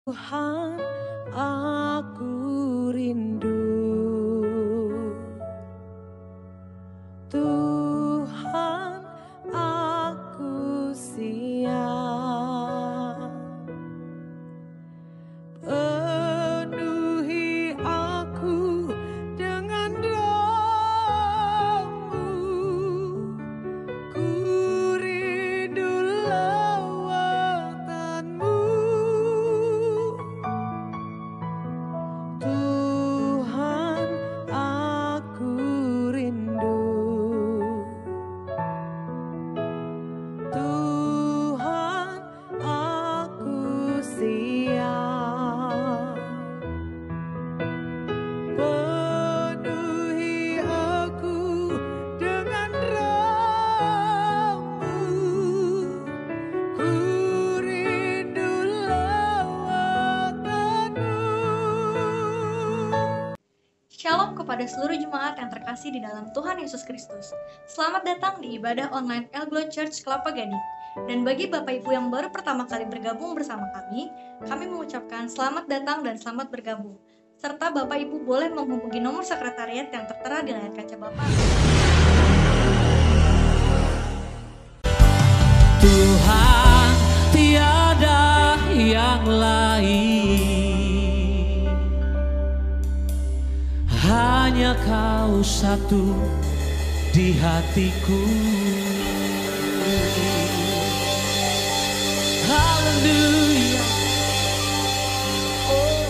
Tuhan, aku rindu. Tuhan, aku siap. Penuhi aku dengan roh-Mu. Ku rindu lawatan-Mu. Tuhan, aku rindu. Tuhan, aku siap. Penuhi aku dengan roh-Mu. Ku rindu lawatan-Mu. Shalom kepada seluruh jemaat yang terkasih di dalam Tuhan Yesus Kristus. Selamat datang di ibadah online El Glow Church Kelapa Gading. Dan bagi Bapak Ibu yang baru pertama kali bergabung bersama kami mengucapkan selamat datang dan selamat bergabung. Serta Bapak Ibu boleh menghubungi nomor sekretariat yang tertera di layar kaca Bapak. Tuhan, tiada yang lain, hanya Kau satu di hatiku. Haleluya.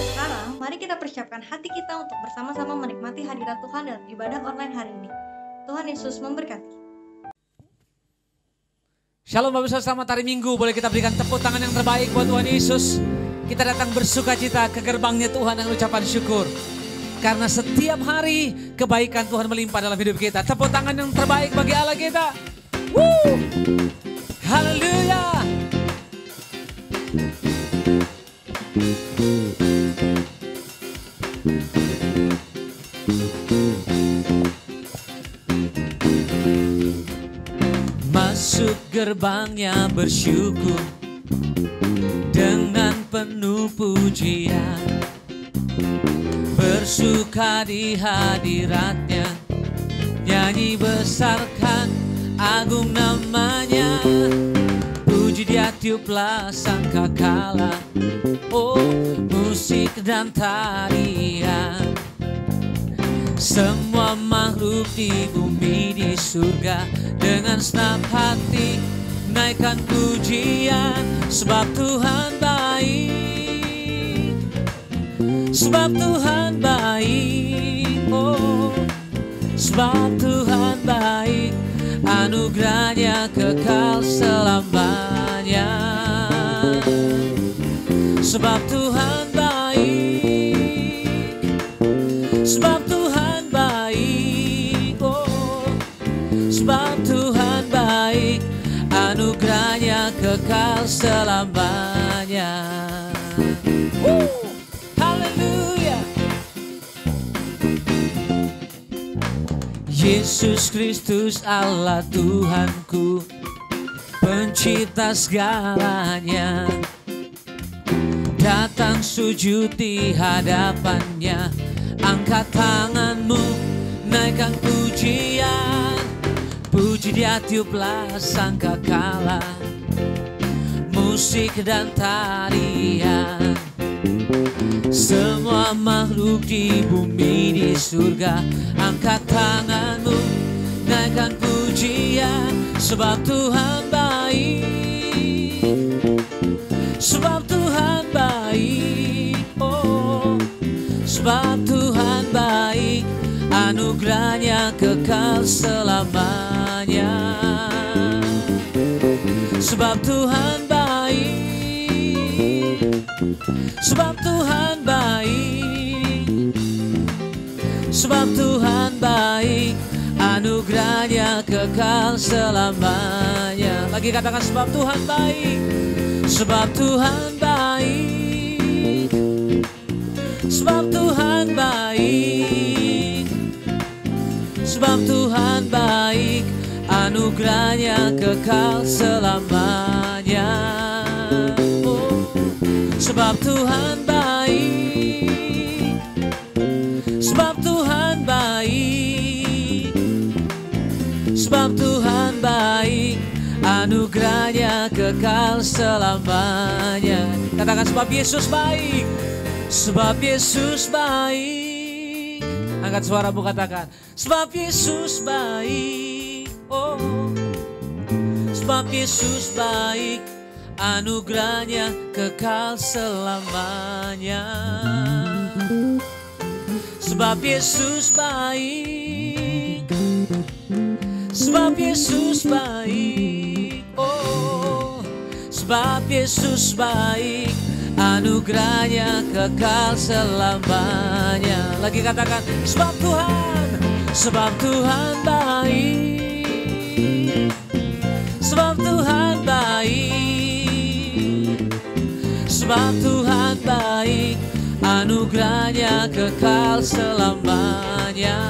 Sekarang, mari kita persiapkan hati kita untuk bersama-sama menikmati hadirat Tuhan dalam ibadah online hari ini. Tuhan Yesus memberkati. Shalom Bapak Ibu, selamat hari Minggu. Boleh kita berikan tepuk tangan yang terbaik buat Tuhan Yesus. Kita datang bersuka cita ke gerbangnya Tuhan dengan ucapan syukur. Karena setiap hari kebaikan Tuhan melimpah dalam hidup kita. Tepuk tangan yang terbaik bagi Allah kita. Woo! Haleluya. Masuk gerbangnya bersyukur dengan penuh pujian, bersuka di hadiratnya, nyanyi besarkan agung namanya, puji dia tiuplah sangkakala, oh musik dan tarian. Semua makhluk di bumi di surga dengan senang hati naikkan pujian, sebab Tuhan baik, sebab Tuhan baik, oh sebab Tuhan baik, anugerahnya kekal selamanya, sebab Tuhan baik, sebab Tuhan baik, oh sebab Tuhan baik, anugerahnya kekal selamanya. Haleluya. Yesus Kristus Allah Tuhanku, pencipta segalanya, datang sujud di hadapannya, angkat tanganmu, naikkan pujian, puji dia tiuplah sangkakala, musik dan tarian. Semua makhluk di bumi di surga, angkat tanganmu, naikkan pujian, sebab Tuhan baik, sebab Tuhan baik, oh sebab Tuhan baik, anugerahnya kekal selamanya, sebab Tuhan baik, sebab Tuhan baik, sebab Tuhan baik, anugerahnya kekal selamanya. Lagi katakan sebab Tuhan baik, sebab Tuhan baik, sebab Tuhan baik, sebab Tuhan baik, anugerahnya kekal selamanya. Sebab Tuhan baik, sebab Tuhan baik, sebab Tuhan baik, anugerahnya kekal selamanya. Katakan sebab Yesus baik, sebab Yesus baik. Angkat suaramu katakan, sebab Yesus baik. Oh, sebab Yesus baik, anugerahnya kekal selamanya. Sebab Yesus baik, sebab Yesus baik. Oh, sebab Yesus baik, anugerahnya kekal selamanya. Lagi katakan, sebab Tuhan baik, sebab Tuhan baik, sebab Tuhan baik, anugerahnya kekal selamanya.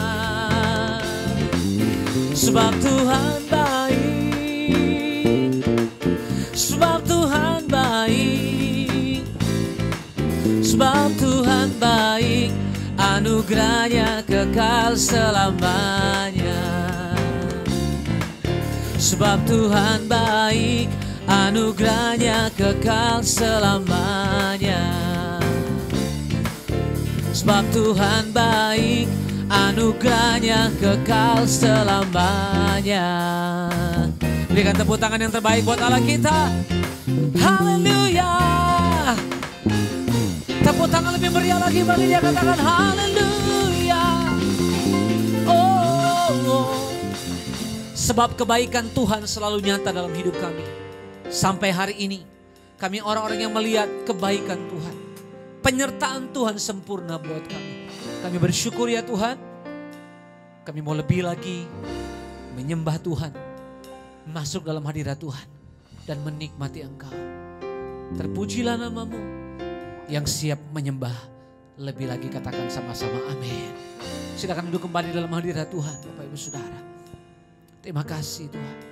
Sebab Tuhan baik, sebab Tuhan baik, sebab Tuhan baik, anugerahnya kekal selamanya. Sebab Tuhan baik, anugerahnya kekal selamanya. Sebab Tuhan baik, anugerahnya kekal selamanya. Berikan tepuk tangan yang terbaik buat Allah kita. Haleluya. Tepuk tangan lebih meriah lagi bagi dia, katakan haleluya. Oh. Sebab kebaikan Tuhan selalu nyata dalam hidup kami. Sampai hari ini kami orang-orang yang melihat kebaikan Tuhan. Penyertaan Tuhan sempurna buat kami. Kami bersyukur ya Tuhan. Kami mau lebih lagi menyembah Tuhan. Masuk dalam hadirat Tuhan. Dan menikmati Engkau. Terpujilah namamu. Yang siap menyembah. Lebih lagi katakan sama-sama amin. Silakan duduk kembali dalam hadirat Tuhan Bapak Ibu Saudara. Terima kasih Tuhan.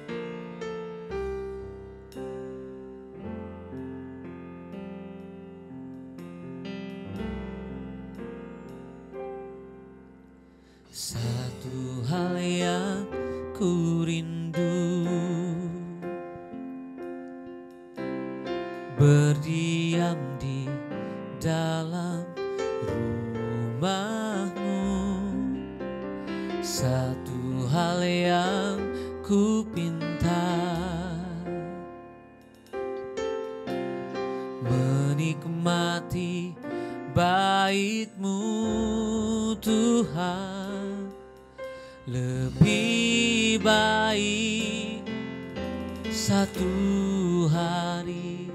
Satu hal yang ku rindu, berdiam di dalam rumah-Mu. Satu hal yang ku pinta, menikmati bait-Mu Tuhan. Lebih baik satu hari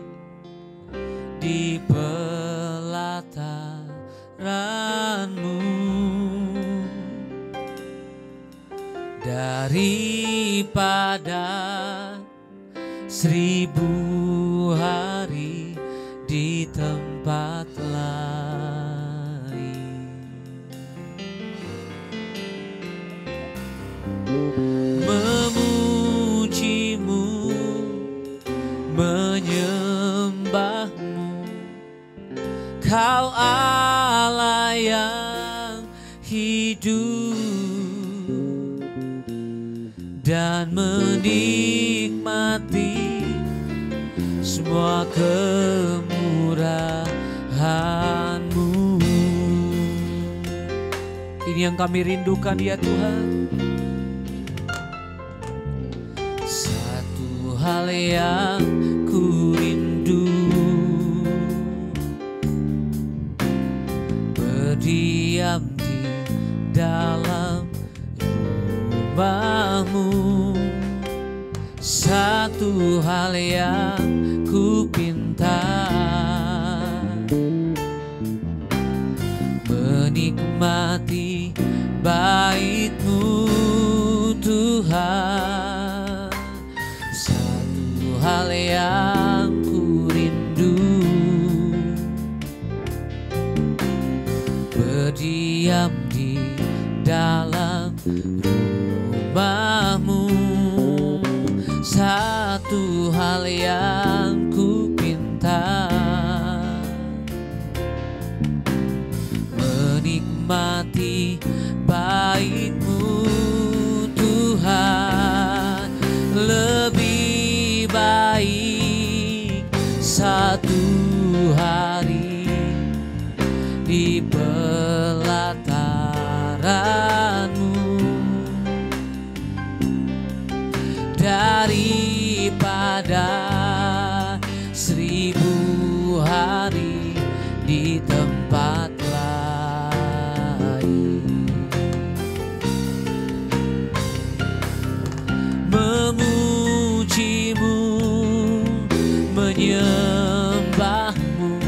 di pelataran-Mu daripada 1000 hari di tempat lain. Memuji-Mu, menyembah-Mu, Kau Allah yang hidup, dan menikmati semua kemurahan-Mu. Ini yang kami rindukan ya Tuhan. Satu hal yang ku rindu, berdiam di dalam rumah-Mu. Satu hal yang ku pinta, menikmati bait-Mu Tuhan. Satu hal yang ku rindu, berdiam di dalam rumah-Mu. Satu hal yang ku pinta, menikmati bait-Mu Tuhan. Lebih baik satu hari di pelataran-Mu daripada 1000 hari di tempat lain. Memuji-Mu, menyembah-Mu,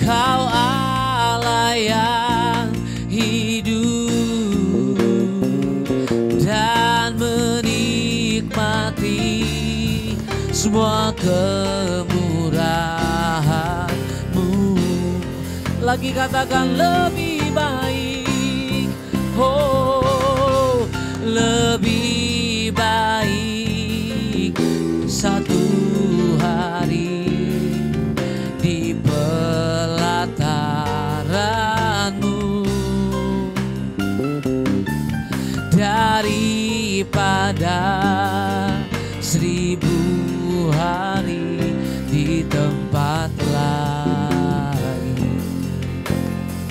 Kau Allah yang hidup, dan menikmati semua kemurahan-Mu. Lagi katakan lebih baik, oh lebih baik satu hari di pelataran-Mu daripada 1000 hari di tempat lain.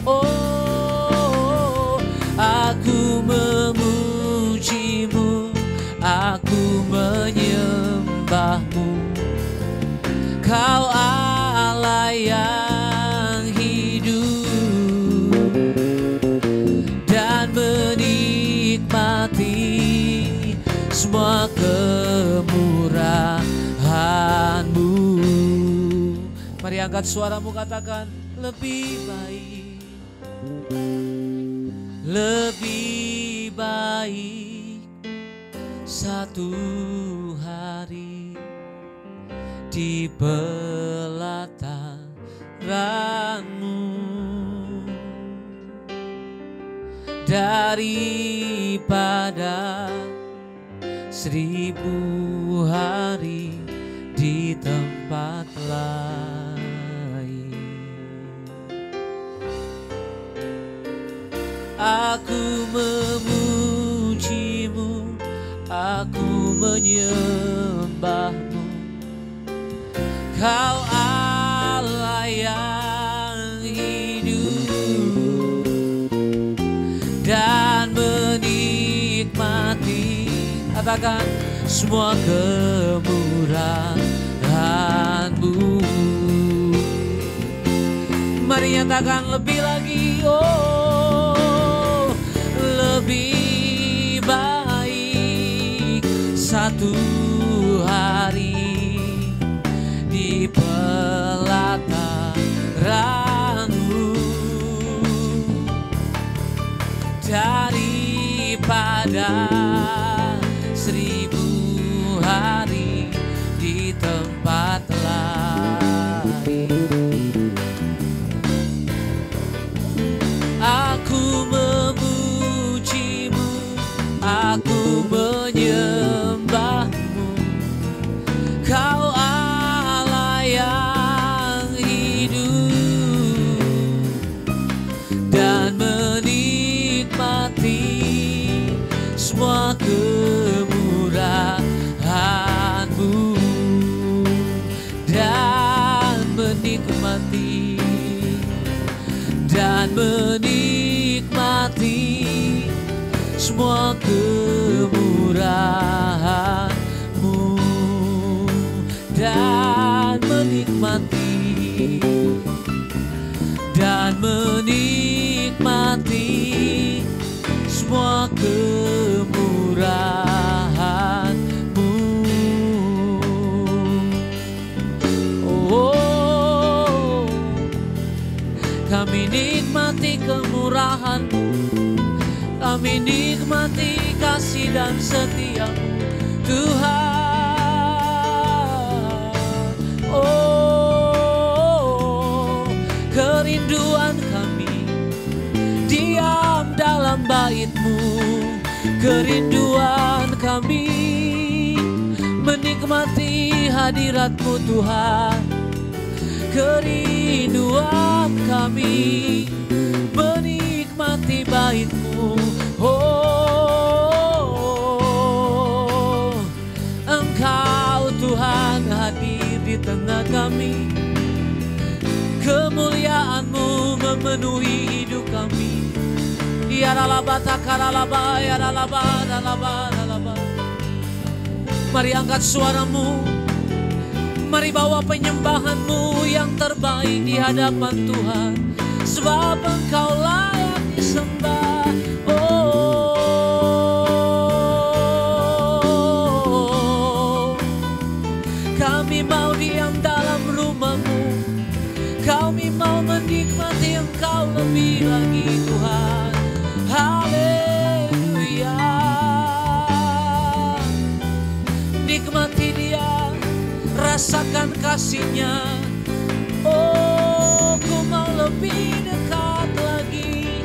Oh, aku memuji-Mu, aku menyembah-Mu, Kau Allah yang hidup, dan menikmati semua kemurahan-Mu. Mari angkat suaramu, katakan lebih baik, lebih baik satu hari di pelataran-Mu daripada 1000 hari di tempat lain. Aku memuji-Mu, aku menyembah-Mu, Kau Allah yang hidup, dan menikmati, katakan, semua kemurahan-Mu. Mari nyatakan lebih lagi, oh lebih baik satu hari di pelataran-Mu daripada 1000 hari di tempat lain. Aku memuji-Mu, aku menyembah-Mu, Kau Allah yang hidup, dan menikmati semua kemurahan-Mu, dan menikmati semua kemurahan-Mu, dan menikmati semua kemurahan-Mu. Oh, kami nikmati kemurahan-Mu, kami nikmati kasih dan setia-Mu, Tuhan. Oh, kerinduan kami diam dalam bait-Mu, kerinduan kami menikmati hadirat-Mu, Tuhan. Kerinduan kami menikmati kemuliaan-Mu memenuhi hidup kami. Ya ralaba takaralaba, ya ralaba, ralaba, ralaba. Mari angkat suaramu, mari bawa penyembahan-Mu yang terbaik di hadapan Tuhan, sebab Engkau layak disembah. Oh, kami mau diam dalam rumah-Mu, kami mau menikmati Engkau lebih lagi Tuhan. Haleluya. Nikmati Dia, rasakan kasih-Nya. Oh, ku mau lebih dekat lagi.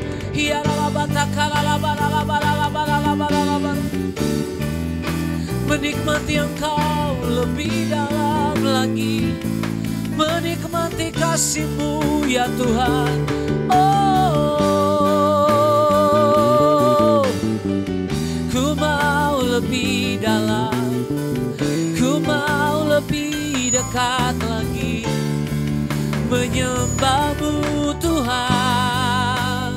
Menikmati Engkau lebih dalam lagi, menikmati kasih-Mu ya Tuhan. Oh, ku mau lebih dalam, ku mau lebih dekat lagi, menyembah-Mu Tuhan.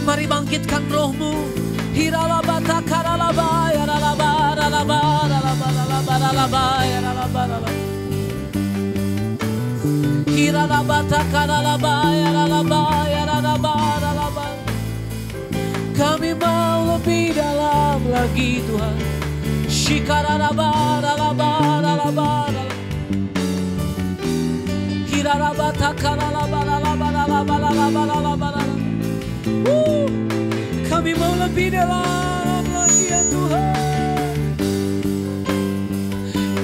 Mari bangkitkan roh-Mu. Kami mau lebih dalam lagi Tuhan. Kami mau lebih dalam lagi ya Tuhan,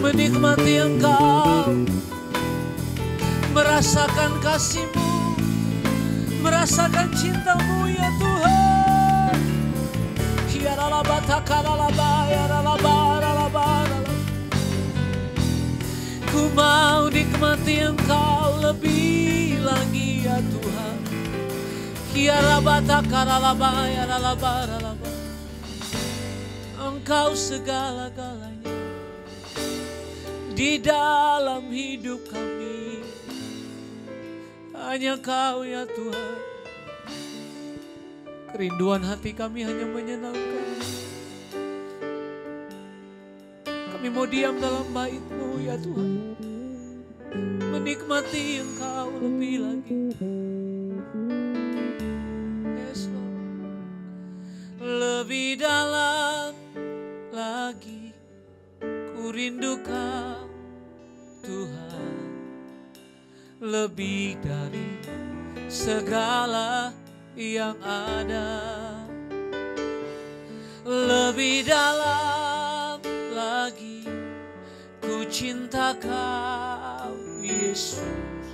menikmati Engkau, merasakan kasih-Mu, merasakan cinta-Mu ya Tuhan. Ku mau nikmati Engkau lebih lagi ya Tuhan. Engkau segala-galanya di dalam hidup kami. Hanya Kau ya Tuhan. Kerinduan hati kami hanya menyenangkan. Kami mau diam dalam bait-Mu ya Tuhan, menikmati Engkau lebih lagi. Yes, Lord. Lebih dalam lagi ku rindu Kau Tuhan, lebih dari segala yang ada. Lebih dalam lagi ku cinta Kau Yesus,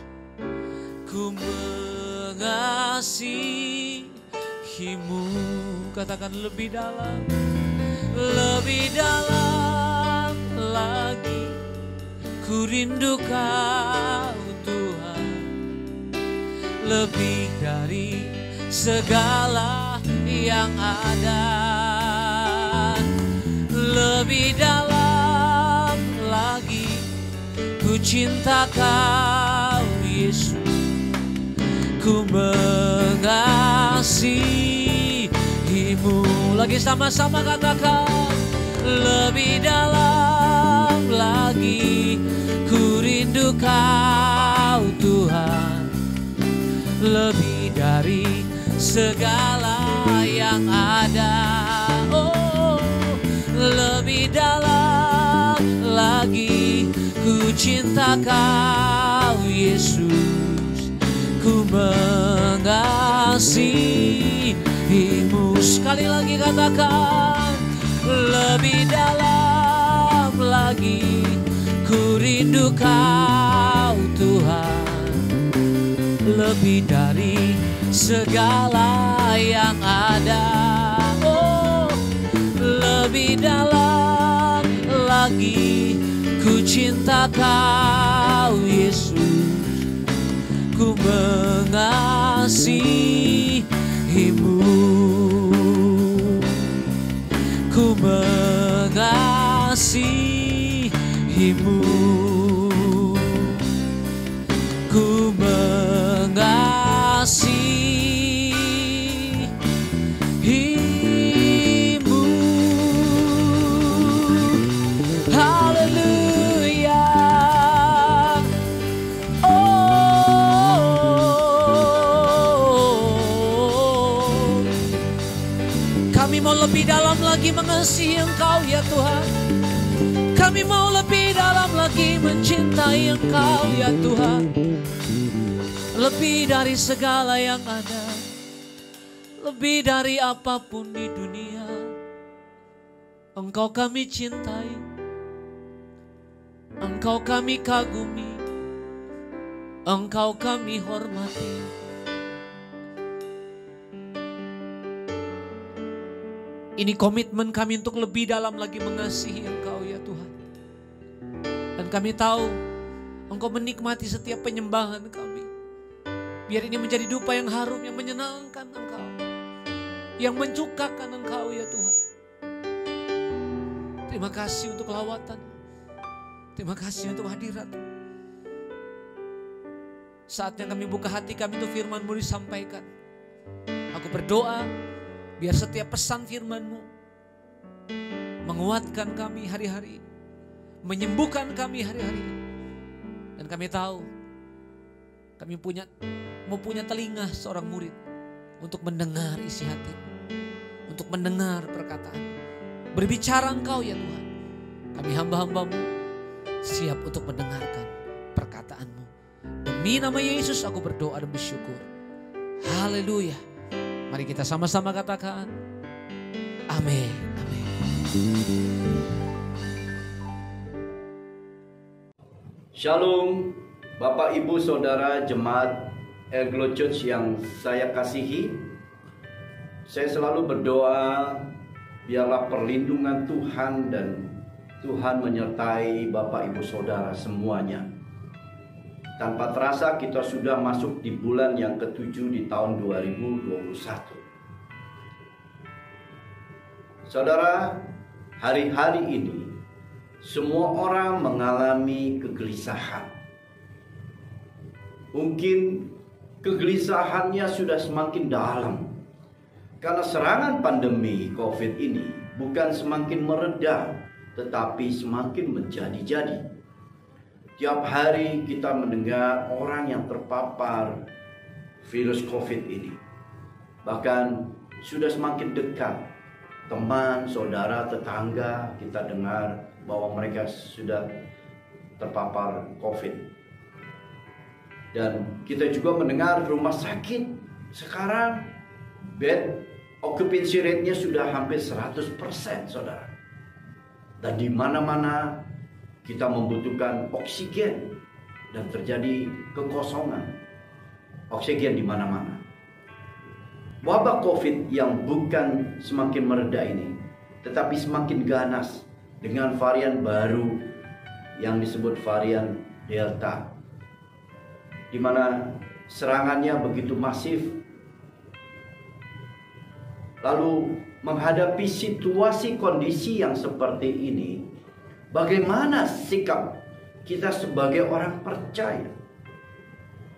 ku mengasihi-Mu. Katakan lebih dalam lagi ku rindu Kau Tuhan, lebih dari segala yang ada. Lebih dalam lagi ku cinta Kau Yesus, ku mengasihi-Mu. Lagi sama-sama katakan, lebih dalam lagi ku rindu Kau Tuhan, lebih dari segala yang ada. Oh, lebih dalam lagi ku cinta Kau Yesus, ku mengasihi-Mu. Sekali lagi katakan, lebih dalam lagi ku rindu Kau Tuhan, lebih dari segala yang ada. Oh, lebih dalam lagi ku cinta Kau Yesus, ku mengasihi-Mu, ku mengasihi-Mu. mengasihimu, ku mengasihimu. Haleluya. Oh, kami mau lebih dalam lagi mengasihi Engkau ya Tuhan. Kami mau lebih dalam lagi mencintai Engkau ya Tuhan. Lebih dari segala yang ada, lebih dari apapun di dunia, Engkau kami cintai, Engkau kami kagumi, Engkau kami hormati. Ini komitmen kami untuk lebih dalam lagi mengasihi Engkau ya Tuhan. Dan kami tahu Engkau menikmati setiap penyembahan kami. Biar ini menjadi dupa yang harum, yang menyenangkan Engkau, yang mencukakan Engkau ya Tuhan. Terima kasih untuk lawatan, terima kasih untuk hadirat. Saatnya kami buka hati kami untuk firman-Mu disampaikan. Aku berdoa biar setiap pesan firman-Mu menguatkan kami hari-hari, menyembuhkan kami hari-hari. Dan kami tahu kami mau punya telinga seorang murid untuk mendengar isi hati, untuk mendengar perkataan. Berbicara Engkau ya Tuhan. Kami hamba-hamba-Mu siap untuk mendengarkan perkataan-Mu. Demi nama Yesus aku berdoa dan bersyukur. Haleluya. Mari kita sama-sama katakan amin. Amin. Shalom Bapak Ibu Saudara Jemaat Elglo Church yang saya kasihi. Saya selalu berdoa biarlah perlindungan Tuhan dan Tuhan menyertai Bapak Ibu Saudara semuanya. Tanpa terasa kita sudah masuk di bulan yang ke-7 di tahun 2021. Saudara, hari-hari ini semua orang mengalami kegelisahan. Mungkin kegelisahannya sudah semakin dalam karena serangan pandemi COVID ini bukan semakin mereda, tetapi semakin menjadi-jadi. Tiap hari kita mendengar orang yang terpapar virus COVID ini. Bahkan sudah semakin dekat. Teman, saudara, tetangga kita dengar bahwa mereka sudah terpapar COVID. Dan kita juga mendengar rumah sakit sekarang bed occupancy rate-nya sudah hampir 100%, saudara. Dan di mana-mana kita membutuhkan oksigen dan terjadi kekosongan oksigen di mana-mana. Wabah COVID yang bukan semakin mereda ini, tetapi semakin ganas dengan varian baru yang disebut varian Delta, di mana serangannya begitu masif. Lalu menghadapi situasi kondisi yang seperti ini, bagaimana sikap kita sebagai orang percaya?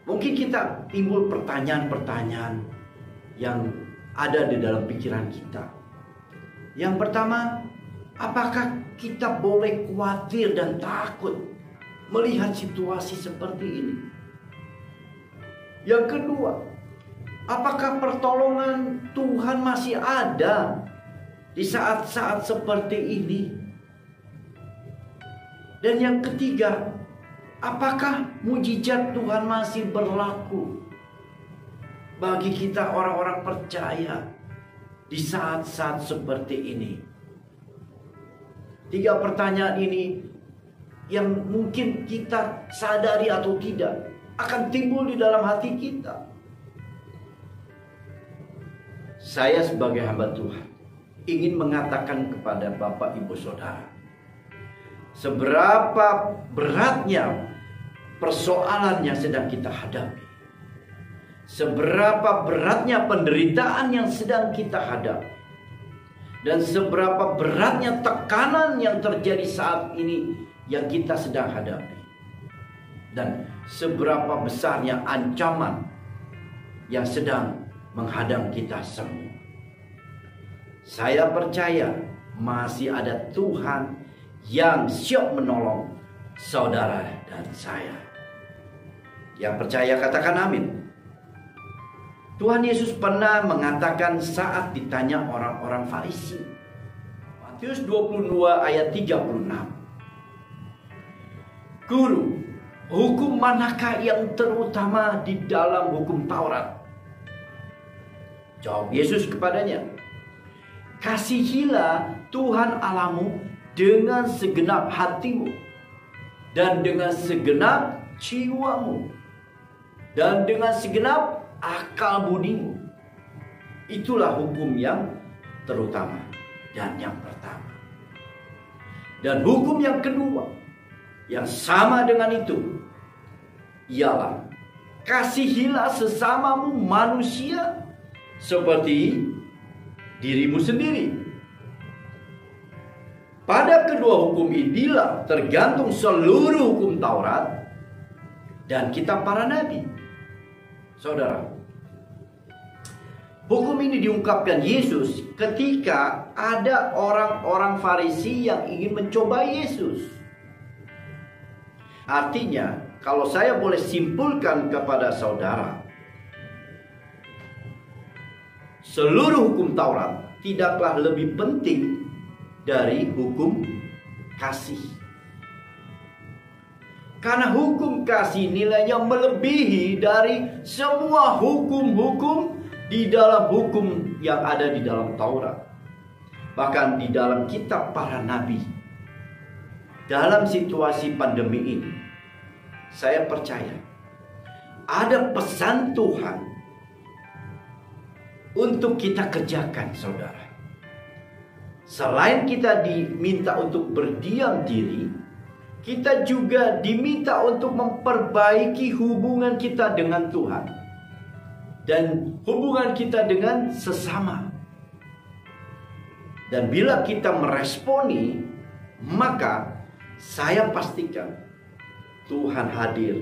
Mungkin kita timbul pertanyaan-pertanyaan yang ada di dalam pikiran kita. Yang pertama, apakah kita boleh khawatir dan takut melihat situasi seperti ini? Yang kedua, apakah pertolongan Tuhan masih ada di saat-saat seperti ini? Dan yang ketiga, apakah mujizat Tuhan masih berlaku bagi kita orang-orang percaya di saat-saat seperti ini? Tiga pertanyaan ini yang mungkin kita sadari atau tidak akan timbul di dalam hati kita. Saya sebagai hamba Tuhan ingin mengatakan kepada Bapak Ibu Saudara, seberapa beratnya persoalan yang sedang kita hadapi, seberapa beratnya penderitaan yang sedang kita hadapi, dan seberapa beratnya tekanan yang terjadi saat ini yang kita sedang hadapi, dan seberapa besarnya ancaman yang sedang menghadang kita semua. Saya percaya masih ada Tuhan yang siap menolong saudara dan saya. Yang percaya katakan amin. Tuhan Yesus pernah mengatakan saat ditanya orang-orang Farisi. Matius 22 ayat 36. Guru, hukum manakah yang terutama di dalam hukum Taurat? Jawab Yesus kepadanya, kasihilah Tuhan Allahmu dengan segenap hatimu, dan dengan segenap jiwamu, dan dengan segenap akal budimu. Itulah hukum yang terutama dan yang pertama. Dan hukum yang kedua yang sama dengan itu ialah kasihilah sesamamu manusia seperti dirimu sendiri. Pada kedua hukum inilah tergantung seluruh hukum Taurat dan kitab para nabi. Saudara, hukum ini diungkapkan Yesus ketika ada orang-orang Farisi yang ingin mencoba Yesus. Artinya, kalau saya boleh simpulkan kepada saudara, seluruh hukum Taurat tidaklah lebih penting dari hukum kasih. Karena hukum kasih nilainya melebihi dari semua hukum-hukum di dalam hukum yang ada di dalam Taurat. Bahkan di dalam kitab para nabi. Dalam situasi pandemi ini, saya percaya ada pesan Tuhan untuk kita kerjakan, saudara. Selain kita diminta untuk berdiam diri, kita juga diminta untuk memperbaiki hubungan kita dengan Tuhan dan hubungan kita dengan sesama. Dan bila kita meresponi, maka saya pastikan Tuhan hadir.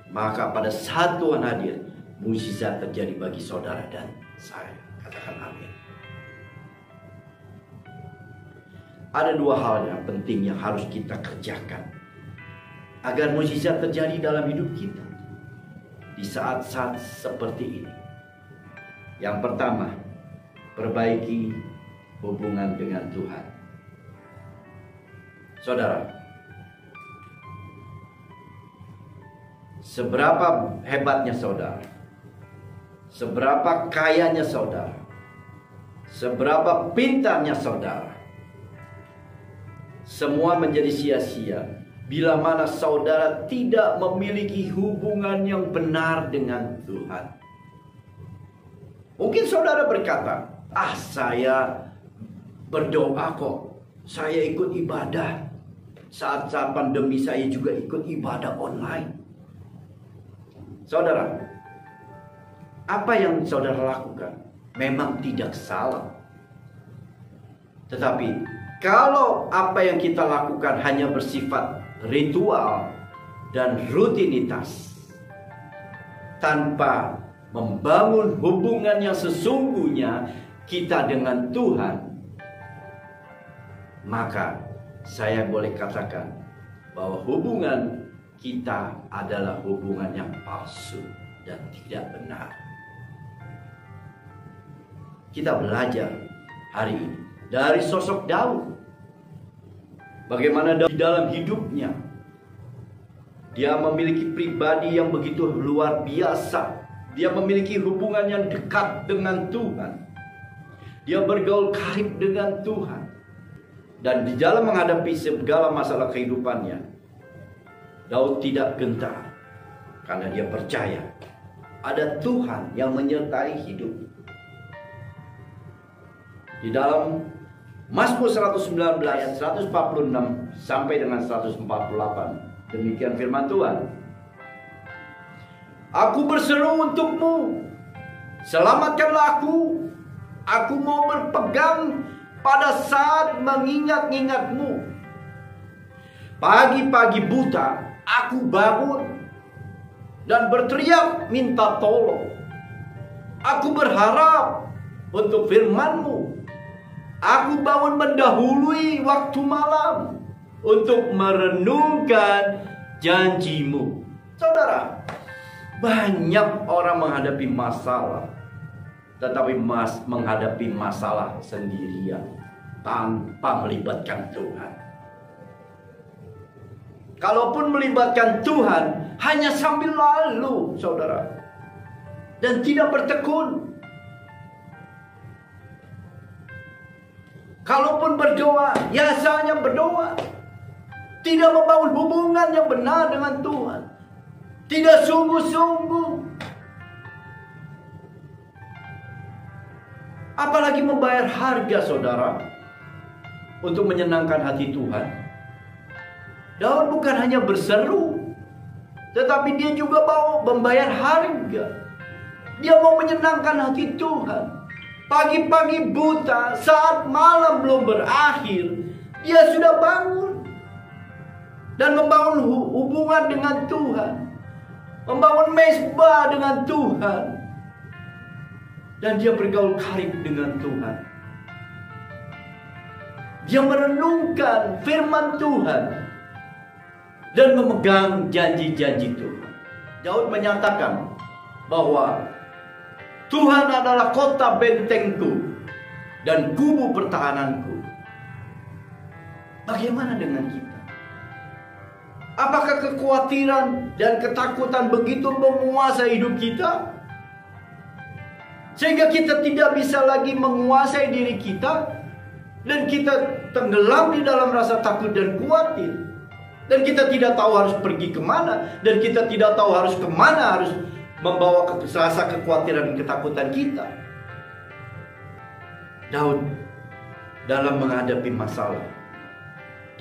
Maka pada saat Tuhan hadir, mukjizat terjadi bagi saudara dan saya. Katakan amin. Ada dua hal yang penting yang harus kita kerjakan agar mukjizat terjadi dalam hidup kita di saat-saat seperti ini. Yang pertama, perbaiki hubungan dengan Tuhan. Saudara, seberapa hebatnya saudara, seberapa kayanya saudara, seberapa pintarnya saudara, semua menjadi sia-sia bila mana saudara tidak memiliki hubungan yang benar dengan Tuhan. Mungkin saudara berkata, saya berdoa kok, saya ikut ibadah. Saat-saat pandemi saya juga ikut ibadah online. Saudara, apa yang saudara lakukan memang tidak salah. Tetapi kalau apa yang kita lakukan hanya bersifat ritual dan rutinitas tanpa membangun hubungan yang sesungguhnya kita dengan Tuhan, maka saya boleh katakan bahwa hubungan kita adalah hubungan yang palsu dan tidak benar. Kita belajar hari ini dari sosok Daud. Bagaimana di dalam hidupnya dia memiliki pribadi yang begitu luar biasa. Dia memiliki hubungan yang dekat dengan Tuhan. Dia bergaul karib dengan Tuhan. Dan di dalam menghadapi segala masalah kehidupannya, Daud tidak gentar. Karena dia percaya ada Tuhan yang menyertai hidup. Di dalam Mazmur 119 ayat 146 sampai dengan 148. Demikian firman Tuhan. Aku berseru untukmu, selamatkanlah aku. Aku mau berpegang pada saat mengingat-ingatmu. Pagi-pagi buta, aku bangun dan berteriak minta tolong. Aku berharap untuk firman-Mu. Aku bangun mendahului waktu malam untuk merenungkan janji-Mu. Saudara, banyak orang menghadapi masalah, tetapi menghadapi masalah sendirian tanpa melibatkan Tuhan. Kalaupun melibatkan Tuhan, hanya sambil lalu, saudara, dan tidak bertekun. Kalaupun berdoa, ya hanya berdoa, tidak membangun hubungan yang benar dengan Tuhan, tidak sungguh-sungguh, apalagi membayar harga, saudara, untuk menyenangkan hati Tuhan. Daud bukan hanya berseru, tetapi dia juga mau membayar harga. Dia mau menyenangkan hati Tuhan. Pagi-pagi buta, saat malam belum berakhir, dia sudah bangun dan membangun hubungan dengan Tuhan, membangun mezbah dengan Tuhan, dan dia bergaul karib dengan Tuhan. Dia merenungkan firman Tuhan dan memegang janji-janji Tuhan. Daud menyatakan bahwa Tuhan adalah kota bentengku dan kubu pertahananku. Bagaimana dengan kita? Apakah kekhawatiran dan ketakutan begitu menguasai hidup kita, sehingga kita tidak bisa lagi menguasai diri kita, dan kita tenggelam di dalam rasa takut dan khawatir? Dan kita tidak tahu harus pergi kemana, dan kita tidak tahu harus kemana harus membawa rasa kekhawatiran dan ketakutan kita. Daud dalam menghadapi masalah,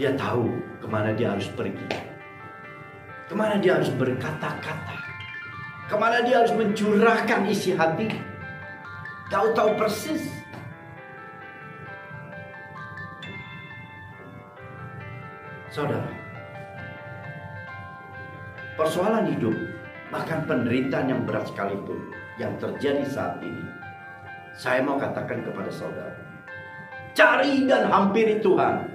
dia tahu kemana dia harus pergi, kemana dia harus berkata-kata, kemana dia harus mencurahkan isi hati. Daud tahu persis. Saudara, persoalan hidup, bahkan penderitaan yang berat sekalipun yang terjadi saat ini, saya mau katakan kepada saudara, cari dan hampiri Tuhan.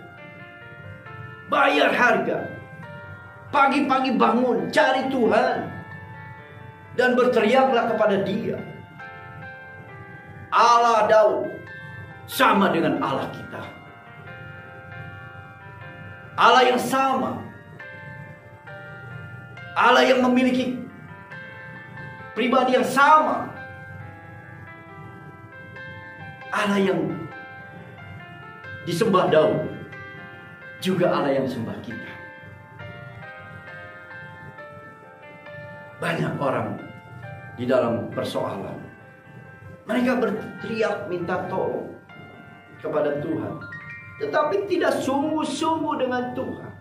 Bayar harga. Pagi-pagi bangun, cari Tuhan, dan berteriaklah kepada Dia. Allah Daud sama dengan Allah kita. Allah yang sama, Allah yang memiliki pribadi yang sama, Allah yang disembah Daud juga Allah yang sembah kita. Banyak orang di dalam persoalan, mereka berteriak minta tolong kepada Tuhan, tetapi tidak sungguh-sungguh dengan Tuhan.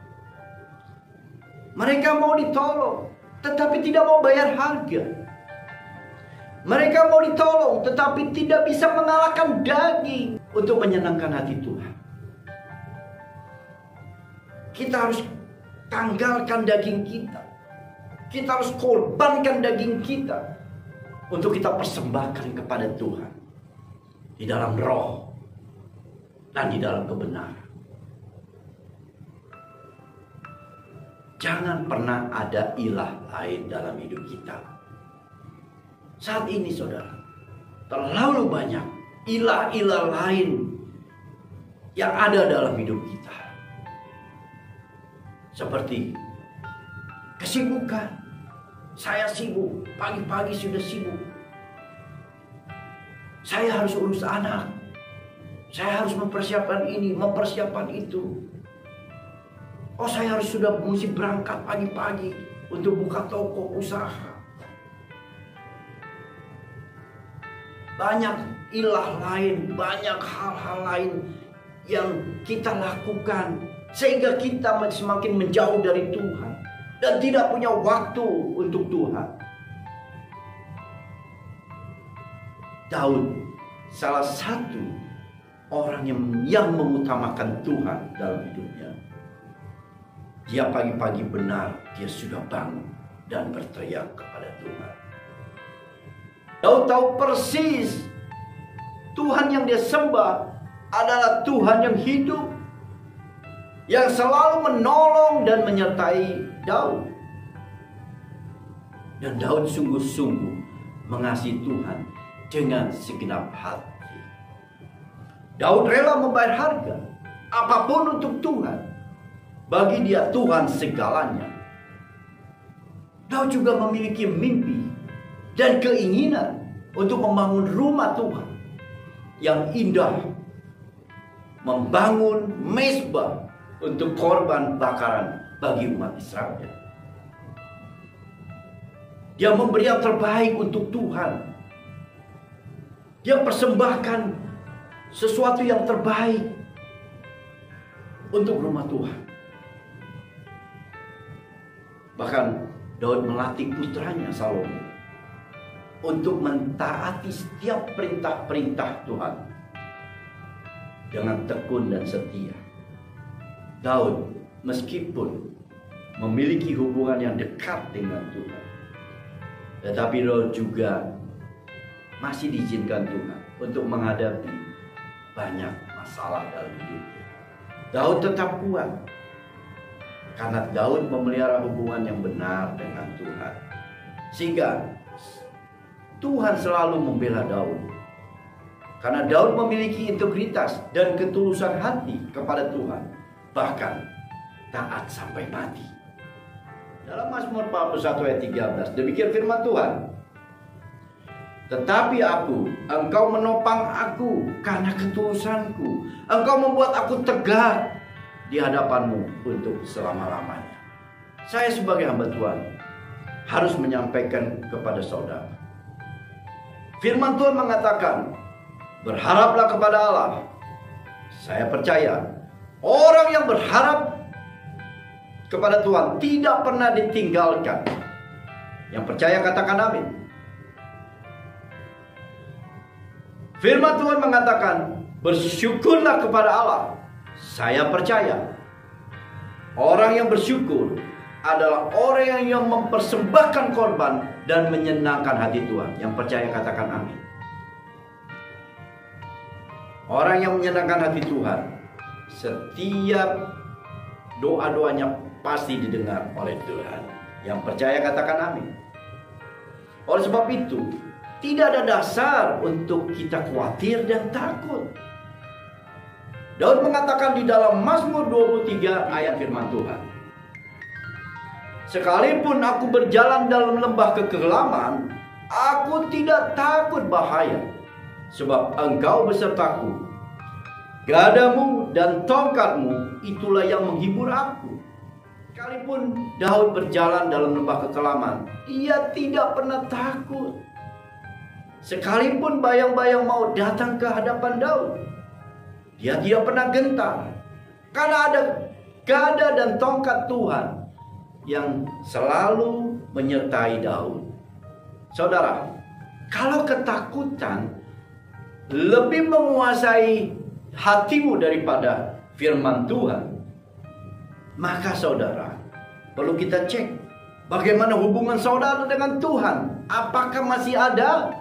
Mereka mau ditolong, tetapi tidak mau bayar harga. Mereka mau ditolong, tetapi tidak bisa mengalahkan daging untuk menyenangkan hati Tuhan. Kita harus tanggalkan daging kita. Kita harus korbankan daging kita untuk kita persembahkan kepada Tuhan di dalam roh dan di dalam kebenaran. Jangan pernah ada ilah lain dalam hidup kita. Saat ini saudara, terlalu banyak ilah-ilah lain yang ada dalam hidup kita. Seperti kesibukan. Saya sibuk, pagi-pagi sudah sibuk. Saya harus urus anak. Saya harus mempersiapkan ini, mempersiapkan itu. Oh, saya harus sudah mesti berangkat pagi-pagi untuk buka toko usaha. Banyak ilah lain, banyak hal-hal lain yang kita lakukan sehingga kita semakin menjauh dari Tuhan dan tidak punya waktu untuk Tuhan. Daud salah satu orang yang mengutamakan Tuhan dalam hidupnya. Dia pagi-pagi benar, dia sudah bangun dan berteriak kepada Tuhan. Daud tahu persis Tuhan yang dia sembah adalah Tuhan yang hidup, yang selalu menolong dan menyertai Daud. Dan Daud sungguh-sungguh mengasihi Tuhan dengan segenap hati. Daud rela membayar harga apapun untuk Tuhan. Bagi dia Tuhan segalanya. Daud juga memiliki mimpi dan keinginan untuk membangun rumah Tuhan yang indah, membangun mezbah untuk korban bakaran bagi umat Israel. Dia memberi yang terbaik untuk Tuhan. Dia persembahkan sesuatu yang terbaik untuk rumah Tuhan. Bahkan Daud melatih putranya Salomo untuk mentaati setiap perintah-perintah Tuhan dengan tekun dan setia. Daud meskipun memiliki hubungan yang dekat dengan Tuhan, tetapi Daud juga masih diizinkan Tuhan untuk menghadapi banyak masalah dalam hidupnya. Daud tetap kuat karena Daud memelihara hubungan yang benar dengan Tuhan. Sehingga Tuhan selalu membela Daud. Karena Daud memiliki integritas dan ketulusan hati kepada Tuhan. Bahkan taat sampai mati. Dalam Mazmur 41 ayat 13, demikian firman Tuhan. Tetapi engkau menopang aku karena ketulusanku. Engkau membuat aku tegak di hadapanmu untuk selama-lamanya. Saya sebagai hamba Tuhan harus menyampaikan kepada saudara. Firman Tuhan mengatakan, berharaplah kepada Allah. Saya percaya, orang yang berharap kepada Tuhan tidak pernah ditinggalkan. Yang percaya katakan amin. Firman Tuhan mengatakan, bersyukurlah kepada Allah. Saya percaya, orang yang bersyukur adalah orang yang mempersembahkan korban dan menyenangkan hati Tuhan. Yang percaya katakan amin. Orang yang menyenangkan hati Tuhan, setiap doa-doanya pasti didengar oleh Tuhan. Yang percaya katakan amin. Oleh sebab itu, tidak ada dasar untuk kita khawatir dan takut. Daud mengatakan di dalam Mazmur 23 ayat firman Tuhan, sekalipun aku berjalan dalam lembah kekelaman, aku tidak takut bahaya, sebab engkau besertaku. Gadamu dan tongkatmu itulah yang menghibur aku. Sekalipun Daud berjalan dalam lembah kekelaman, ia tidak pernah takut. Sekalipun bayang-bayang mau datang ke hadapan Daud, dia tidak pernah gentar. Karena ada gada dan tongkat Tuhan yang selalu menyertai Daud. Saudara, kalau ketakutan lebih menguasai hatimu daripada firman Tuhan, maka saudara perlu kita cek bagaimana hubungan saudara dengan Tuhan. Apakah masih ada?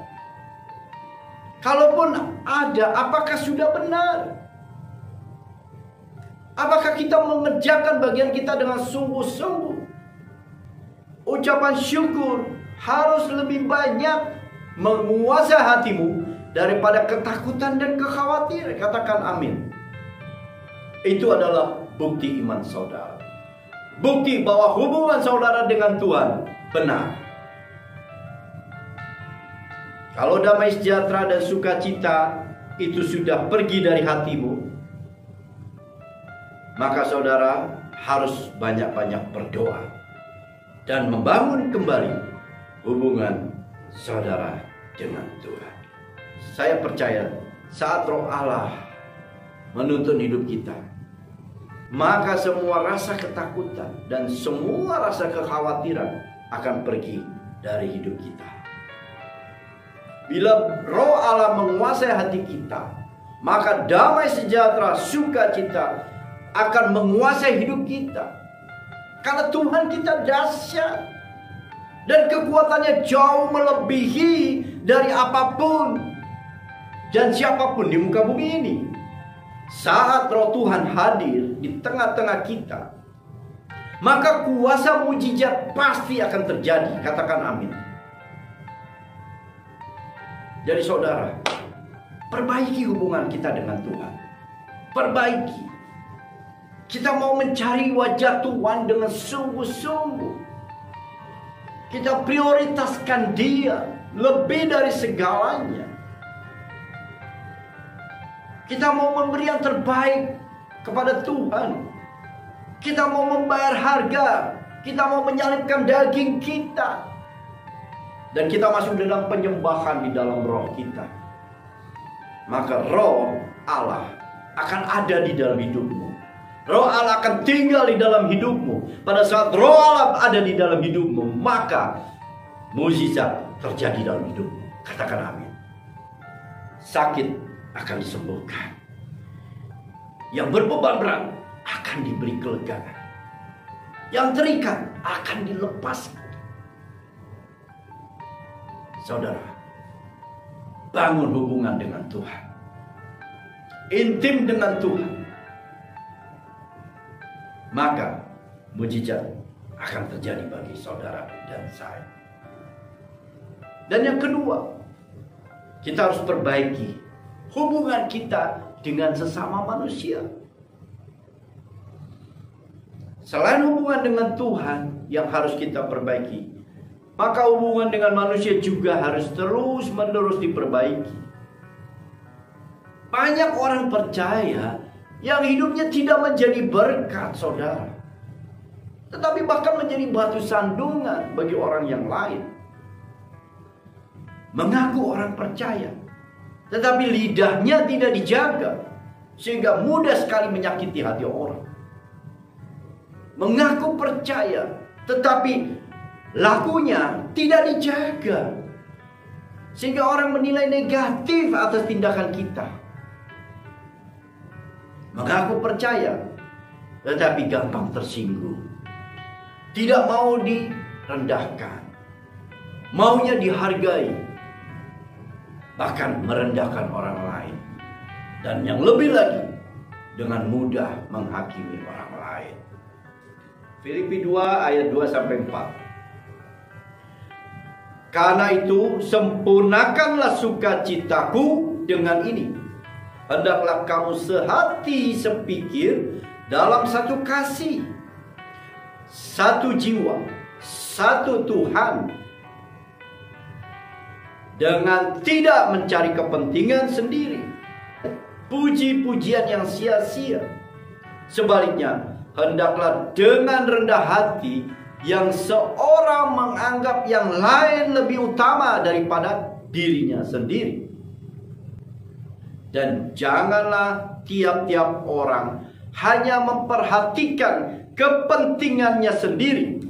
Kalaupun ada, apakah sudah benar? Apakah kita mengerjakan bagian kita dengan sungguh-sungguh? Ucapan syukur harus lebih banyak menguasai hatimu daripada ketakutan dan kekhawatiran. Katakan amin. Itu adalah bukti iman saudara. Bukti bahwa hubungan saudara dengan Tuhan benar. Kalau damai sejahtera dan sukacita itu sudah pergi dari hatimu, maka saudara harus banyak-banyak berdoa dan membangun kembali hubungan saudara dengan Tuhan. Saya percaya saat Roh Allah menuntun hidup kita, maka semua rasa ketakutan dan semua rasa kekhawatiran akan pergi dari hidup kita. Bila Roh Allah menguasai hati kita, maka damai sejahtera, sukacita akan menguasai hidup kita. Karena Tuhan kita dahsyat. Dan kekuatannya jauh melebihi dari apapun dan siapapun di muka bumi ini. Saat Roh Tuhan hadir di tengah-tengah kita, maka kuasa mujizat pasti akan terjadi. Katakan amin. Jadi saudara, perbaiki hubungan kita dengan Tuhan. Perbaiki. Kita mau mencari wajah Tuhan dengan sungguh-sungguh. Kita prioritaskan Dia lebih dari segalanya. Kita mau memberi yang terbaik kepada Tuhan. Kita mau membayar harga. Kita mau menyalibkan daging kita. Dan kita masuk dalam penyembahan di dalam roh kita. Maka roh Allah akan ada di dalam hidupmu. Roh Allah akan tinggal di dalam hidupmu. Pada saat Roh Allah ada di dalam hidupmu, maka mukjizat terjadi dalam hidupmu. Katakan amin. Sakit akan disembuhkan. Yang berbeban berat akan diberi kelegaan. Yang terikat akan dilepaskan. Saudara, bangun hubungan dengan Tuhan. Intim dengan Tuhan. Maka mujizat akan terjadi bagi saudara dan saya. Dan yang kedua, kita harus perbaiki hubungan kita dengan sesama manusia. Selain hubungan dengan Tuhan yang harus kita perbaiki, maka hubungan dengan manusia juga harus terus-menerus diperbaiki. Banyak orang percaya yang hidupnya tidak menjadi berkat, saudara, tetapi bahkan menjadi batu sandungan bagi orang yang lain. Mengaku orang percaya, tetapi lidahnya tidak dijaga, sehingga mudah sekali menyakiti hati orang. Mengaku percaya, tetapi lakunya tidak dijaga, sehingga orang menilai negatif atas tindakan kita. Mengaku percaya, tetapi gampang tersinggung. Tidak mau direndahkan. Maunya dihargai. Bahkan merendahkan orang lain. Dan yang lebih lagi, dengan mudah menghakimi orang lain. Filipi 2 ayat 2-4. Karena itu, sempurnakanlah sukacitaku dengan ini. Hendaklah kamu sehati sepikir dalam satu kasih, satu jiwa, satu Tuhan, dengan tidak mencari kepentingan sendiri, puji-pujian yang sia-sia. Sebaliknya, hendaklah dengan rendah hati yang seorang menganggap yang lain lebih utama daripada dirinya sendiri. Dan janganlah tiap-tiap orang hanya memperhatikan kepentingannya sendiri,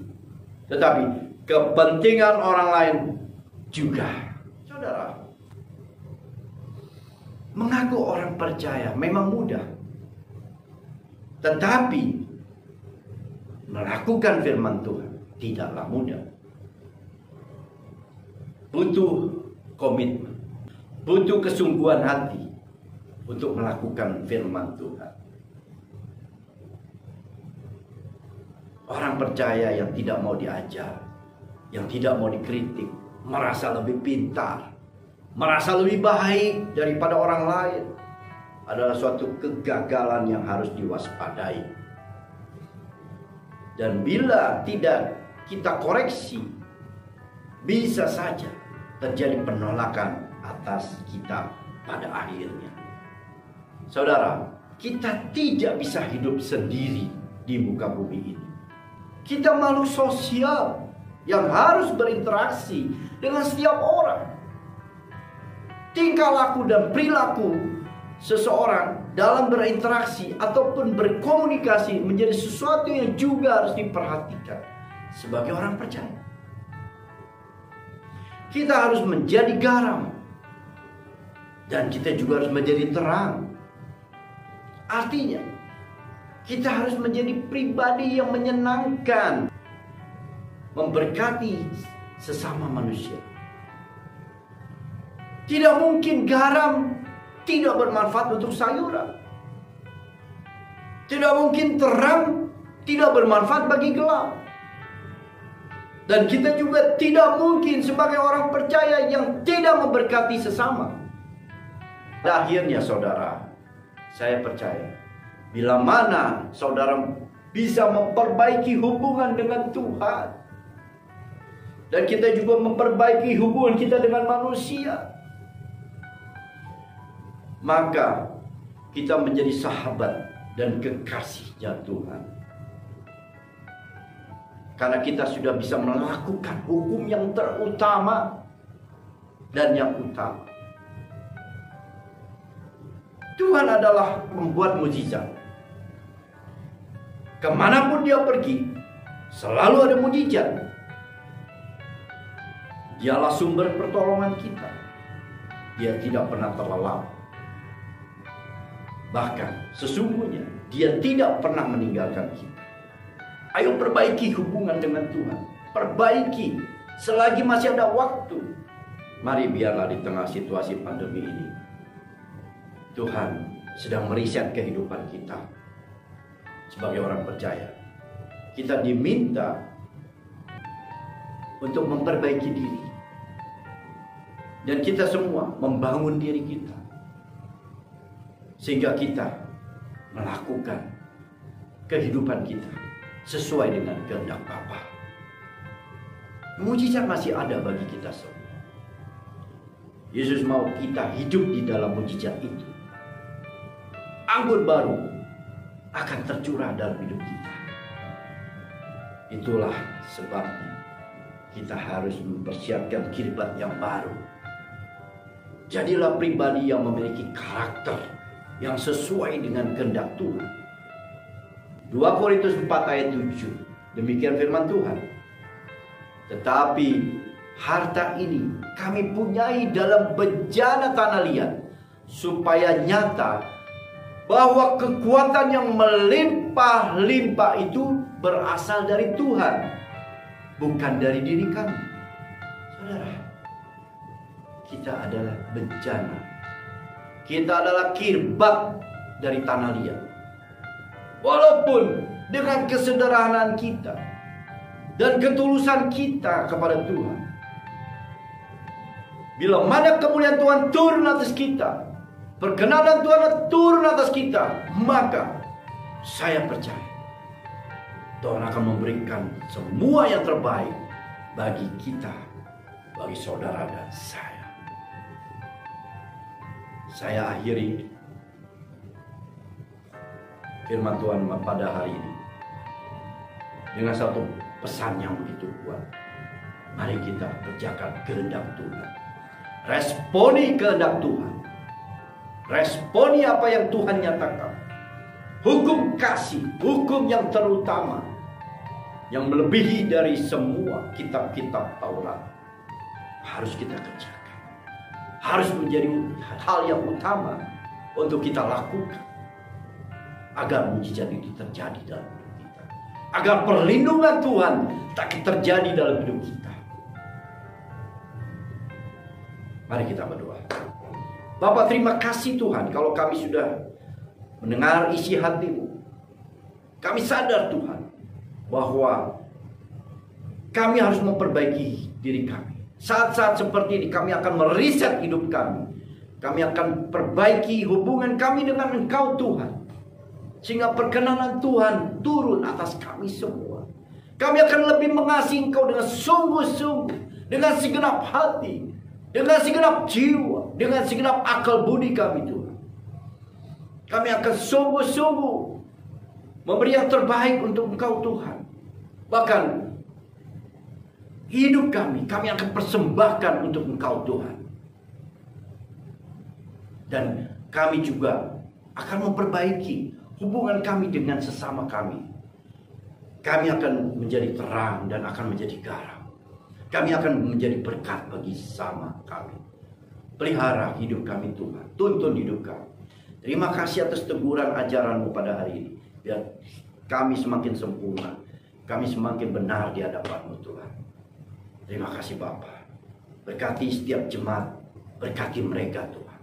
tetapi kepentingan orang lain juga. Saudara, mengaku orang percaya memang mudah, tetapi melakukan firman Tuhan tidaklah mudah. Butuh komitmen, butuh kesungguhan hati untuk melakukan firman Tuhan. Orang percaya yang tidak mau diajar, yang tidak mau dikritik, merasa lebih pintar, merasa lebih baik daripada orang lain, adalah suatu kegagalan yang harus diwaspadai. Dan bila tidak kita koreksi, bisa saja terjadi penolakan atas kita pada akhirnya. Saudara, kita tidak bisa hidup sendiri di muka bumi ini. Kita makhluk sosial yang harus berinteraksi dengan setiap orang. Tingkah laku dan perilaku seseorang dalam berinteraksi ataupun berkomunikasi menjadi sesuatu yang juga harus diperhatikan sebagai orang percaya. Kita harus menjadi garam, dan kita juga harus menjadi terang. Artinya, Kita harus menjadi pribadi yang menyenangkan, memberkati sesama manusia. Tidak mungkin garam tidak bermanfaat untuk sayuran. Tidak mungkin terang tidak bermanfaat bagi gelap. Dan kita juga tidak mungkin sebagai orang percaya yang tidak memberkati sesama. Dan akhirnya saudara, saya percaya, bila mana saudara bisa memperbaiki hubungan dengan Tuhan, dan kita juga memperbaiki hubungan kita dengan manusia, maka kita menjadi sahabat dan kekasihnya Tuhan. Karena kita sudah bisa melakukan hukum yang terutama dan yang utama. Tuhan adalah membuat mukjizat. Kemanapun dia pergi, selalu ada mukjizat. Dialah sumber pertolongan kita. Dia tidak pernah terlelap. Bahkan sesungguhnya dia tidak pernah meninggalkan kita. Ayo perbaiki hubungan dengan Tuhan. Perbaiki selagi masih ada waktu. Mari biarlah di tengah situasi pandemi ini, Tuhan sedang meriset kehidupan kita. Sebagai orang percaya, kita diminta untuk memperbaiki diri. Dan kita semua membangun diri kita, sehingga kita melakukan kehidupan kita sesuai dengan kehendak Bapa. Mujizat masih ada bagi kita semua. Yesus mau kita hidup di dalam mujizat itu. Anggur baru akan tercurah dalam hidup kita. Itulah sebabnya kita harus mempersiapkan kiblat yang baru. Jadilah pribadi yang memiliki karakter yang sesuai dengan kehendak Tuhan. 2 Korintus 4 ayat 7. Demikian firman Tuhan. Tetapi harta ini kami punyai dalam bejana tanah liat, supaya nyata bahwa kekuatan yang melimpah-limpah itu berasal dari Tuhan, bukan dari diri kami. Saudara, kita adalah bencana. Kita adalah kirbat dari tanah liat. Walaupun dengan kesederhanaan kita dan ketulusan kita kepada Tuhan, bila mana kemuliaan Tuhan turun atas kita, perkenanan Tuhan turun atas kita, maka saya percaya Tuhan akan memberikan semua yang terbaik bagi kita, bagi saudara dan saya. Saya akhiri firman Tuhan pada hari ini dengan satu pesan yang begitu kuat. Mari kita kerjakan kehendak Tuhan. Responi kehendak Tuhan. Responi apa yang Tuhan nyatakan. Hukum kasih, hukum yang terutama, yang melebihi dari semua kitab-kitab Taurat, harus kita kerjakan. Harus menjadi hal yang utama untuk kita lakukan, agar mujizat itu terjadi dalam hidup kita, agar perlindungan Tuhan tak terjadi dalam hidup kita. Mari kita berdoa. Bapa, terima kasih Tuhan, kalau kami sudah mendengar isi hati-Mu. Kami sadar Tuhan, bahwa kami harus memperbaiki diri kami. Saat-saat seperti ini kami akan meriset hidup kami. Kami akan perbaiki hubungan kami dengan Engkau Tuhan, sehingga perkenanan Tuhan turun atas kami semua. Kami akan lebih mengasihi Engkau dengan sungguh-sungguh, dengan segenap hati, dengan segenap jiwa, dengan segenap akal budi kami Tuhan. Kami akan sungguh-sungguh memberi yang terbaik untuk Engkau Tuhan. Bahkan hidup kami akan persembahkan untuk Engkau Tuhan. Dan kami juga akan memperbaiki hubungan kami dengan sesama kami. Kami akan menjadi terang dan akan menjadi garam. Kami akan menjadi berkat bagi sesama kami. Pelihara hidup kami Tuhan. Tuntun hidup kami. Terima kasih atas teguran ajaran-Mu pada hari ini. Biar kami semakin sempurna, kami semakin benar di hadapan-Mu Tuhan. Terima kasih Bapa. Berkati setiap jemaat, berkati mereka Tuhan.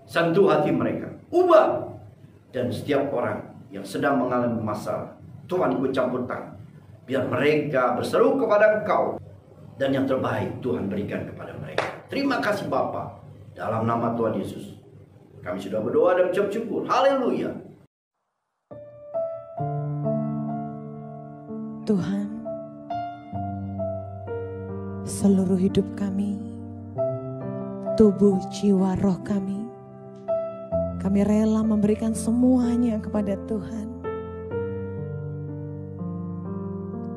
Sentuh hati mereka, ubah. Dan setiap orang yang sedang mengalami masalah, Tuhan ikut campur tangan. Biar mereka berseru kepada Engkau. Dan yang terbaik Tuhan berikan kepada mereka. Terima kasih Bapa. Dalam nama Tuhan Yesus, kami sudah berdoa dan ucap syukur. Haleluya. Tuhan, seluruh hidup kami, tubuh, jiwa, roh kami rela memberikan semuanya kepada Tuhan.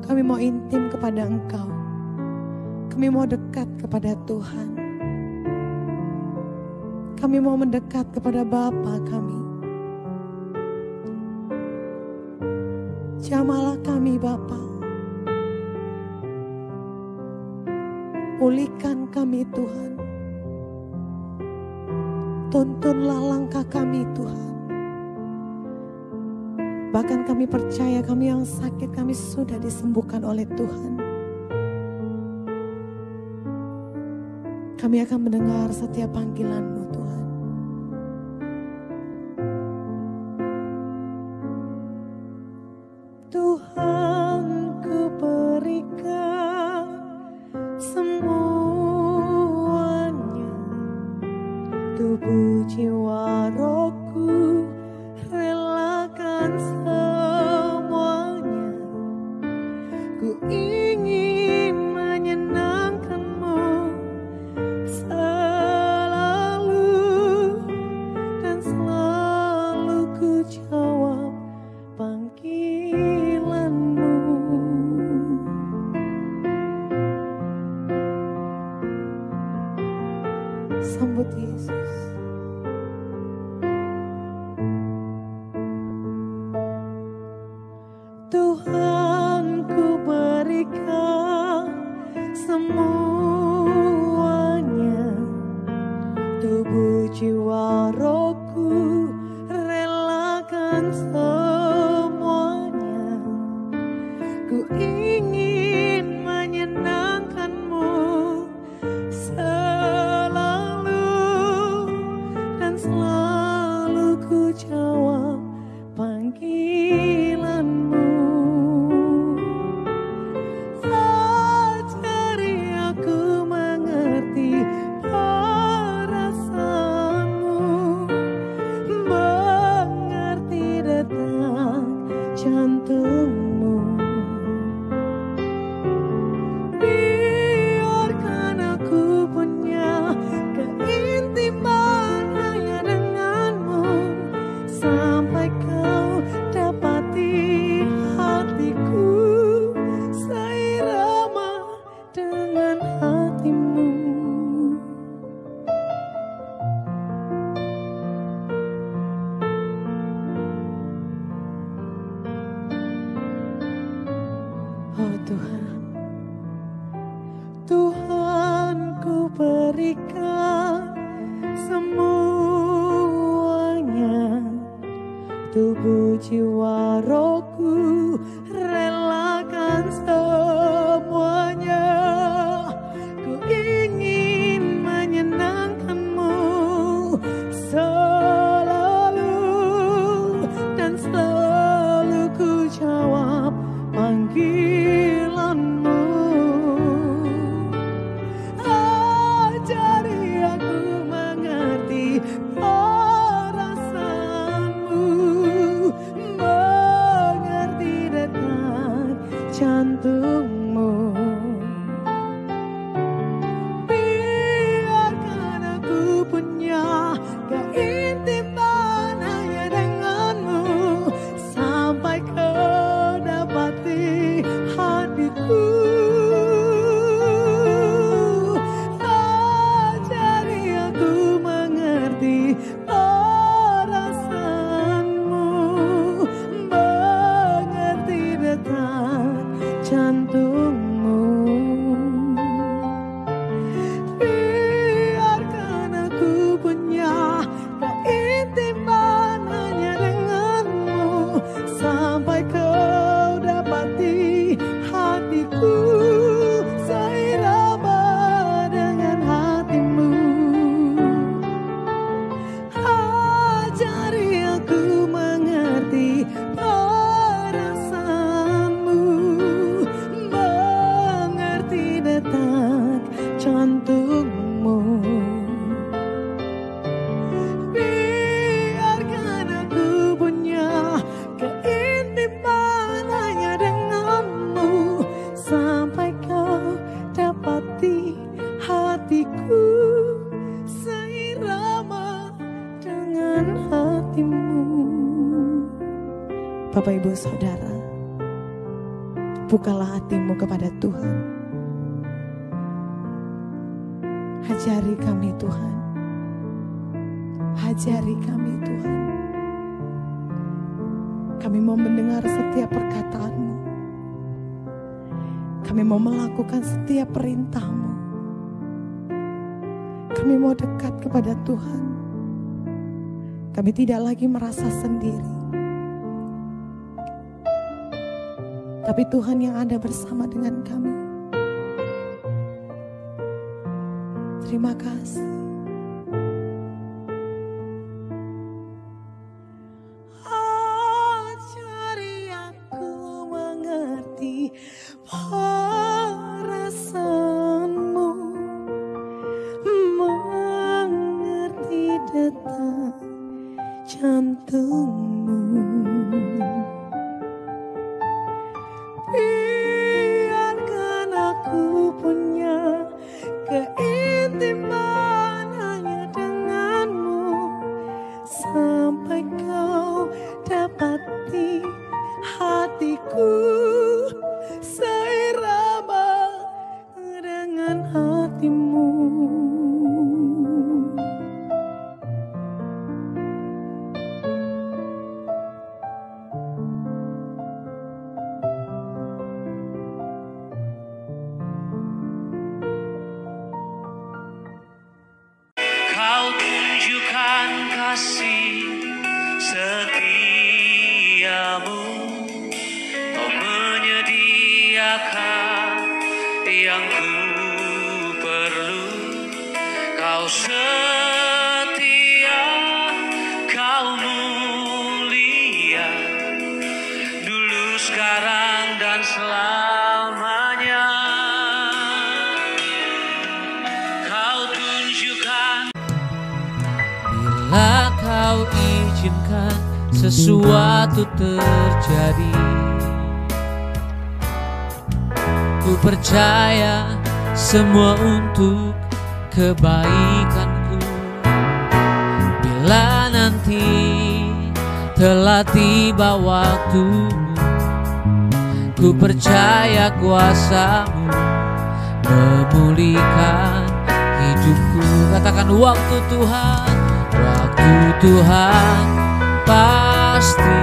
Kami mau intim kepada Engkau. Kami mau dekat kepada Tuhan. Kami mau mendekat kepada Bapa kami. Jamalah kami Bapa. Pulihkan kami Tuhan. Tuntunlah langkah kami Tuhan. Bahkan kami percaya kami yang sakit kami sudah disembuhkan oleh Tuhan. Kami akan mendengar setiap panggilan-Mu Tuhan. Tuhan, ku berikan semuanya, tubuh, jiwa, rohku, relakan semuanya. Ku ingin menyenangkan-Mu selalu, dan selalu ku jawab panggilan-Mu. Sambut Yesus. Tuhan, ku berikan semuanya, tubuh, jiwa, rohku, relakan semuanya. Ku ingin menyenangkan-Mu selalu, dan selalu ku jawab panggilan-Mu. Ajari aku Bapak Ibu Saudara, bukalah hatimu kepada Tuhan. Ajari kami Tuhan. Ajari kami Tuhan. Kami mau mendengar setiap perkataanmu. Kami mau melakukan setiap perintahmu. Kami mau dekat kepada Tuhan. Kami tidak lagi merasa sendiri. Tapi Tuhan yang ada bersama dengan kami. Terima kasih. Ajari aku mengerti perasaanmu, mengerti detak jantungmu. Biarkan aku punya keintiman hanya denganmu, sampai kau dapati hatiku seirama dengan hatimu. Kau tunjukkan kasih setiamu, kau menyediakan yang ku perlu. Kau setia, kau mulia, dulu, sekarang, dan selamanya. Kau tunjukkan. Bila kau izinkan sesuatu terjadi, ku percaya semua untuk kebaikanku. Bila nanti telah tiba waktumu, ku percaya kuasa-Mu memulihkan hidupku. Katakan, waktu Tuhan, waktu Tuhan pasti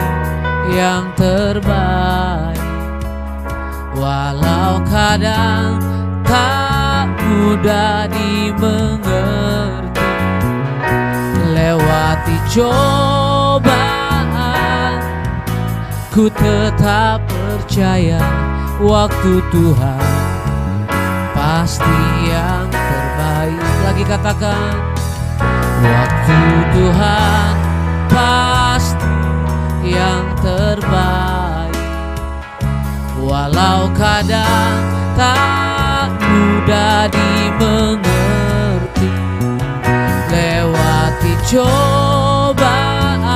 yang terbaik. Walau kadang tak mudah dimengerti, lewati cobaan, ku tetap percaya waktu Tuhan pasti yang terbaik. Lagi katakan, waktu Tuhan pasti yang terbaik. Walau kadang tak mudah dimengerti, lewati cobaan,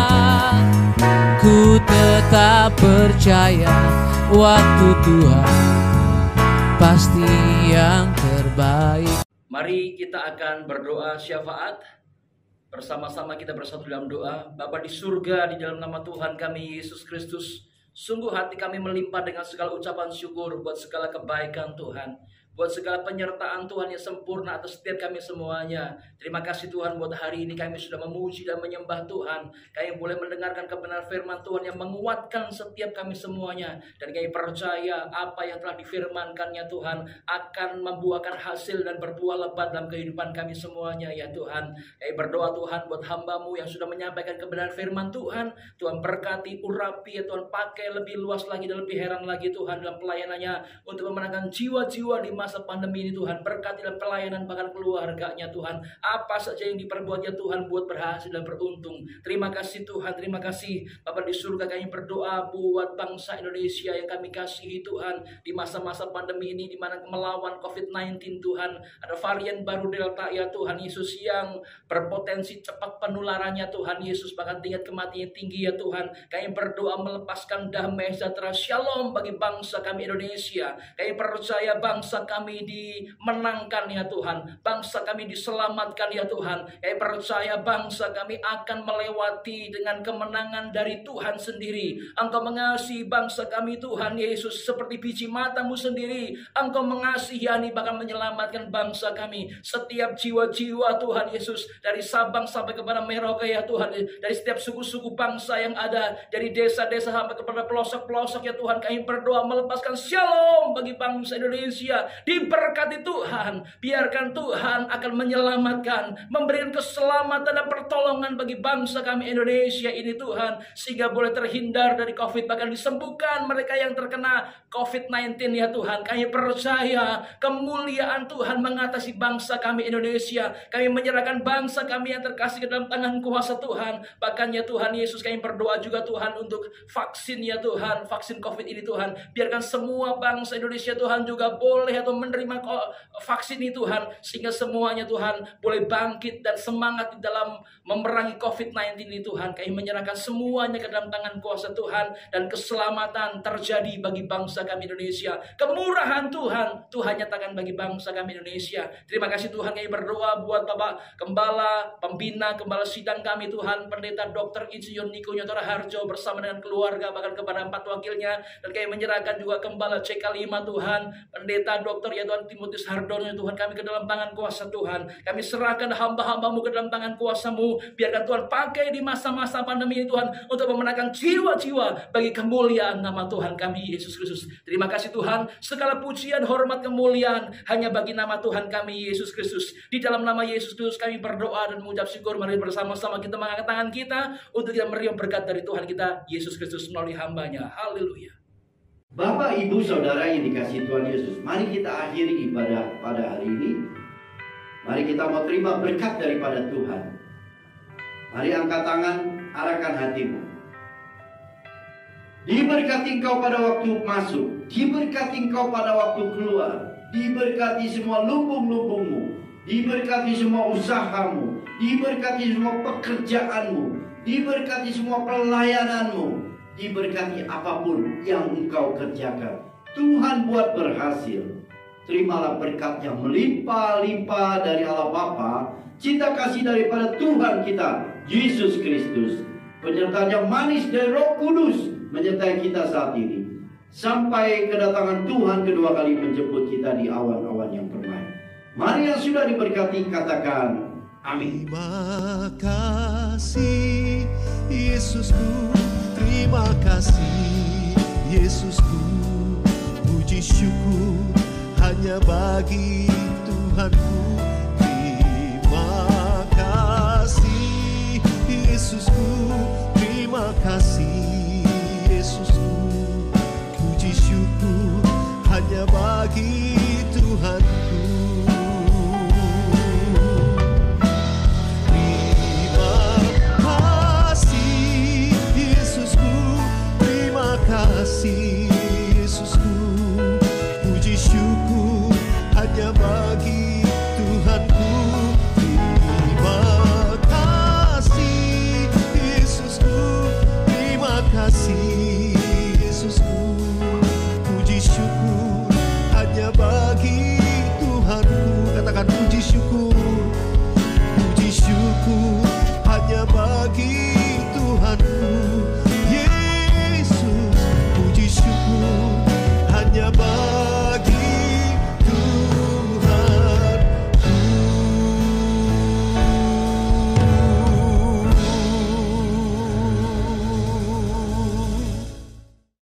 ku tetap percaya waktu Tuhan pasti yang terbaik. Mari kita akan berdoa syafaat. Bersama-sama kita bersatu dalam doa. Bapa di surga, di dalam nama Tuhan kami Yesus Kristus, sungguh hati kami melimpah dengan segala ucapan syukur buat segala kebaikan Tuhan, buat segala penyertaan Tuhan yang sempurna atas setiap kami semuanya. Terima kasih Tuhan, buat hari ini kami sudah memuji dan menyembah Tuhan. Kami boleh mendengarkan kebenaran firman Tuhan yang menguatkan setiap kami semuanya. Dan kami percaya apa yang telah difirmankannya Tuhan akan membuahkan hasil dan berbuah lebat dalam kehidupan kami semuanya ya Tuhan. Kami berdoa Tuhan buat hamba-Mu yang sudah menyampaikan kebenaran firman Tuhan. Tuhan berkati, urapi ya Tuhan, pakai lebih luas lagi dan lebih heran lagi Tuhan dalam pelayanannya untuk memenangkan jiwa-jiwa di masa pandemi ini Tuhan. Berkati dalam pelayanan bahkan keluarganya Tuhan. Apa saja yang diperbuatnya Tuhan buat berhasil dan beruntung. Terima kasih Tuhan, terima kasih Bapa di surga. Kami berdoa buat bangsa Indonesia yang kami kasihi Tuhan, di masa-masa pandemi ini di mana melawan COVID-19 Tuhan. Ada varian baru Delta ya Tuhan Yesus yang berpotensi cepat penularannya Tuhan Yesus, bahkan tingkat kematian tinggi ya Tuhan. Kami berdoa melepaskan damai sejahtera shalom bagi bangsa kami Indonesia. Kami percaya bangsa kami dimenangkan ya Tuhan. Bangsa kami diselamatkan ya Tuhan. Kami percaya bangsa kami akan melewati dengan kemenangan dari Tuhan sendiri. Engkau mengasihi bangsa kami Tuhan Yesus seperti biji mata-Mu sendiri. Engkau mengasihani bahkan menyelamatkan bangsa kami. Setiap jiwa-jiwa Tuhan Yesus, dari Sabang sampai kepada Merauke ya Tuhan, dari setiap suku-suku bangsa yang ada, dari desa-desa sampai kepada pelosok-pelosok ya Tuhan, kami berdoa melepaskan shalom bagi bangsa Indonesia. Diberkati Tuhan, biarkan Tuhan akan menyelamatkan, memberikan keselamatan dan pertolongan bagi bangsa kami Indonesia ini Tuhan, sehingga boleh terhindar dari COVID, bahkan disembuhkan mereka yang terkena COVID-19 ya Tuhan. Kami percaya kemuliaan Tuhan mengatasi bangsa kami Indonesia. Kami menyerahkan bangsa kami yang terkasih ke dalam tangan kuasa Tuhan. Bahkan ya Tuhan Yesus, kami berdoa juga Tuhan untuk vaksin ya Tuhan, vaksin COVID ini Tuhan. Biarkan semua bangsa Indonesia Tuhan juga boleh atau menerima vaksin ini Tuhan, sehingga semuanya Tuhan boleh bangkit dan semangat di dalam memerangi COVID-19 ini Tuhan. Kami menyerahkan semuanya ke dalam tangan kuasa Tuhan, dan keselamatan terjadi bagi bangsa kami Indonesia. Kemurahan Tuhan, Tuhan nyatakan bagi bangsa kami Indonesia. Terima kasih Tuhan, kami berdoa buat Bapak Gembala, Pembina, Gembala Sidang kami Tuhan, Pendeta Dr. Insinyur Niko Nyotora Harjo bersama dengan keluarga, bahkan kepada 4 wakilnya. Dan kami menyerahkan juga Gembala CK5 Tuhan, Pendeta Dr. ya Tuhan Timotius Hardono Tuhan, kami ke dalam tangan kuasa Tuhan. Kami serahkan hamba-hamba-Mu ke dalam tangan kuasa-Mu. Biarkan Tuhan pakai di masa-masa pandemi ini Tuhan, untuk memenangkan jiwa-jiwa bagi kemuliaan nama Tuhan kami Yesus Kristus. Terima kasih Tuhan, segala pujian, hormat, kemuliaan hanya bagi nama Tuhan kami Yesus Kristus. Di dalam nama Yesus Kristus kami berdoa dan mengucap syukur. Mari bersama-sama kita mengangkat tangan kita untuk kita meriam berkat dari Tuhan kita Yesus Kristus melalui hamba-Nya. Haleluya. Bapak, Ibu, Saudara yang dikasihi Tuhan Yesus, mari kita akhiri ibadah pada hari ini. Mari kita mau terima berkat daripada Tuhan. Mari angkat tangan, arahkan hatimu. Diberkati engkau pada waktu masuk, diberkati engkau pada waktu keluar, diberkati semua lumbung-lumbungmu, diberkati semua usahamu, diberkati semua pekerjaanmu, diberkati semua pelayananmu, diberkati apapun yang engkau kerjakan. Tuhan buat berhasil. Terimalah berkat yang melimpah-limpah dari Allah Bapa, cinta kasih daripada Tuhan kita Yesus Kristus, penyertaan yang manis dari Roh Kudus menyertai kita saat ini, sampai kedatangan Tuhan kedua kali menjemput kita di awan-awan yang permai. Mari yang sudah diberkati katakan amin. Terima kasih Yesusku, terima kasih Yesusku, puji syukur hanya bagi Tuhanku. Terima kasih Yesusku, terima kasih Yesusku, puji syukur hanya bagi